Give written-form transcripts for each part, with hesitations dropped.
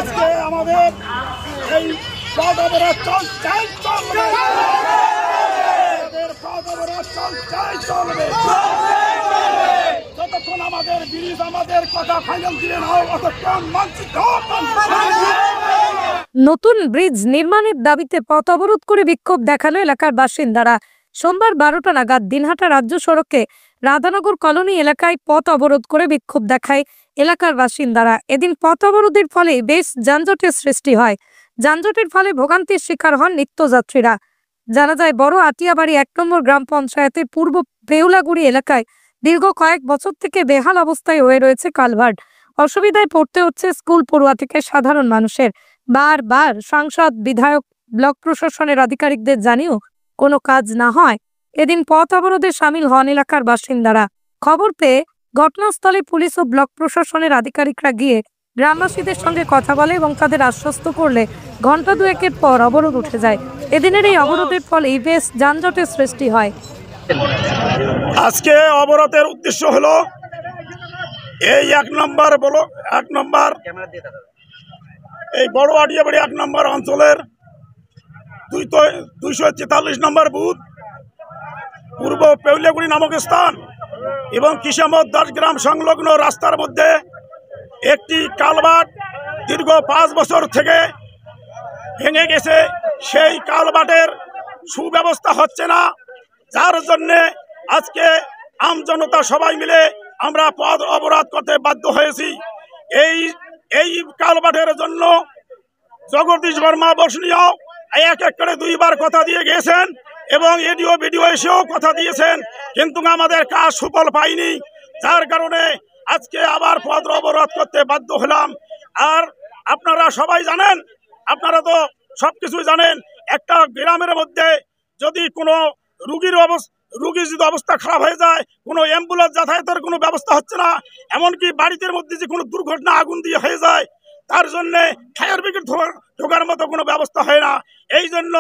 আজকে আমাদের এই পথ অবরোধ চলবে, পথ অবরোধ চলবে যতক্ষণ আমাদের ব্রিজ আমাদের কথা ফাইনাল দিয়ে নাও ততক্ষণ মানচিত্র। নতুন ব্রিজ নির্মাণের দাবিতে পথ অবরোধ করে বিক্ষোভ দেখালো এলাকার বাসিন্দারা। সোমবার 12টা নাগাদ দিনহাটা রাজ্য সড়কে রাধানগর কলোনি এলাকায় পথ অবরোধ করে বিক্ষোভ দেখায় এলাকার বাসিন্দারা। এদিন পথ অবরোধের ফলে বেশ যানজটের সৃষ্টি হয়। যানজটের ফলে ভোগান্তির শিকার হন নিত্যযাত্রীরা। জানা যায়, বড় আটিয়াবাড়ি 1 নম্বর গ্রাম পঞ্চায়েতের পূর্ব বেউলাগুড়ি এলাকায় দীর্ঘ কয়েক বছর থেকে বেহাল অবস্থায় হয়ে রয়েছে কালভার্ট। অসুবিধায় পড়তে হচ্ছে স্কুল পড়ুয়া থেকে সাধারণ মানুষের। বারবার সাংসদ, বিধায়ক, ব্লক প্রশাসনের আধিকারিকদের জানিয়েও কোনো কাজ না হয় এদিন পথ অবরোধে সামিল হন এলাকার বাসিন্দারা। খবর পেয়ে ঘটনাস্থলে পুলিশ ও ব্লক প্রশাসনের আধিকারিকরা গিয়ে গ্রামবাসীদের সঙ্গে কথা বলে এবং তাদের আশ্বস্ত করলে ঘন্টা দুয়েকের পর অবরোধ উঠে যায়। এদিনের এই অবরোধের ফলে বেশ যানজটের সৃষ্টি হয়। আজকে অবরোধের উদ্দেশ্য হলো এই 1 নম্বর এই বড় আটিয়াবাড়ি 1 নম্বর অঞ্চলের 243 নম্বর বুথ, পূর্ব পেউলিয়াগুড়ি নামক স্থান এবং কিষামত দাস গ্রাম সংলগ্ন রাস্তার মধ্যে একটি কালভার্ট দীর্ঘ 5 বছর থেকে ভেঙে গেছে। সেই কালভার্টের সুব্যবস্থা হচ্ছে না, যার জন্যে আজকে আমজনতা সবাই মিলে আমরা পথ অবরোধ করতে বাধ্য হয়েছি। এই কালভার্টের জন্য জগদীশ বর্মা বসনীয় এক করে 2বার কথা দিয়ে গেছেন এবং এডিও ভিডিও এসেও কথা দিয়েছেন, কিন্তু আমাদের কাজ সুফল পাইনি। যার কারণে আজকে আবার পথ অবরোধ করতে বাধ্য হলাম। আর আপনারা সবাই জানেন, আপনারা তো সবকিছুই জানেন, একটা গ্রামের মধ্যে যদি কোনো রুগীর যদি অবস্থা খারাপ হয়ে যায়, কোনো অ্যাম্বুলেন্স যাতায়াতের কোনো ব্যবস্থা হচ্ছে না, এমনকি বাড়িতে মধ্যে যে কোনো দুর্ঘটনা আগুন দিয়ে হয়ে যায় তার জন্যে ফায়ার ব্রিগেড ঢোকার মতো কোনো ব্যবস্থা হয় না। এই জন্য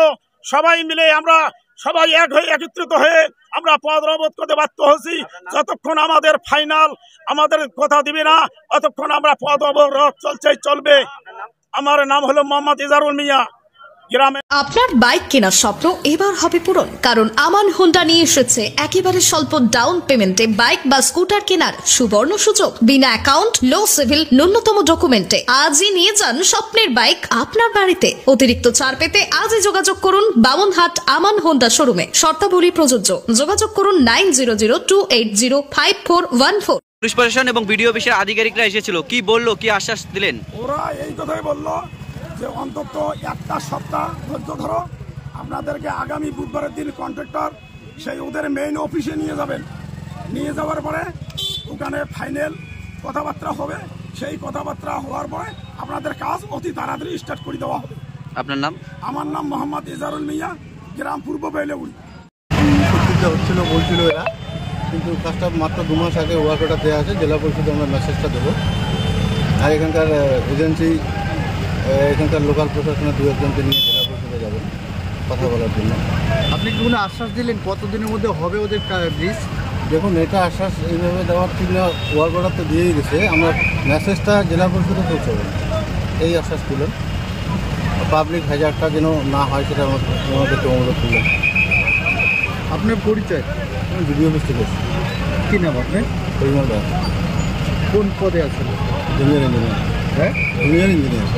সবাই মিলে আমরা সবাই একত্রিত হয়ে আমরা পথ অবরোধ করতে বাধ্য হয়েছি। যতক্ষণ আমাদের ফাইনাল আমাদের কথা দিবে না ততক্ষণ আমরা পথ অবরোধ চলবে। আমার নাম হলো মোহাম্মদ ইজারুল মিয়া। আপনার বাইক কেনার স্বপ্ন এবার হবে পূরণ, কারণ আমান হোন্ডা নিয়ে এসেছে একেবারে স্বল্প ডাউন পেমেন্টে বাইক বা স্কুটার কেনার সুবর্ণ সুযোগ। বিনা অ্যাকাউন্ট, লো সিভিল, ন্যূনতম ডকুমেন্টে আজই নিয়ে যান স্বপ্নের বাইক আপনার বাড়িতে। অতিরিক্ত ছাড় পেতে আজই যোগাযোগ করুন বামনহাট আমান হোন্ডা শোরুমে। শর্তাবলী প্রযোজ্য। যোগাযোগ করুন 9002805414। পুলিশ প্রশাসন এবং বিডিও অফিসের আধিকারিকরা এসেছিল, কি বললো, কি আশ্বাস দিলেন? ওরা এই কথাই বললো যে অন্তত 1 সপ্তাহ ধৈর্য ধরো, আপনাদেরকে আগামী বুধবারের দিন কন্ট্রাক্টর সেই ওদের মেইন অফিসে নিয়ে যাবেন। নিয়ে যাওয়ার পরে ওখানে ফাইনাল কথাবার্তা হবে। সেই কথাবার্তা হওয়ার পরে আপনাদের কাজ অতি তাড়াতাড়ি স্টার্ট করে দেওয়া হবে। আপনার নাম? আমার নাম মোহাম্মদ ইজারুল মিয়া, গ্রাম পূর্ব বেউলাগুড়ি। হচ্ছিল বলছিল এরা, কিন্তু কাজটা মাত্র 2 মাস আগে ওয়ার্ক অর্ডার দেওয়া আছে। জেলা পরিষদে আমরা মেসেজটা দেবো। আর এখানকার এজেন্সি, এখানকার লোকাল প্রশাসনের 2-1জনকে নিয়ে জেলা পরিষদে যাবেন কথা বলার জন্য। আপনি কি কোনো আশ্বাস দিলেন কতদিনের মধ্যে হবে ওদের ব্রিজ? দেখুন, এটা আশ্বাস এইভাবে দেওয়ার ঠিক না, ওয়ার্ক অর্ডার তো দিয়েই গেছে, আমরা মেসেজটা জেলা পরিষদে পৌঁছাবেন এই আশ্বাস দিলেন। পাবলিক হ্যাজার্ডটা যেন না হয় সেটা আমাদেরকে অনুরোধ করলেন। আপনার পরিচয়? বিডিও অফিস থেকে। কী নাম আপনার? পরিমল রায়। কোন পদে আছেন? Junior engineer. হ্যাঁ, জুনিয়র ইঞ্জিনিয়ার।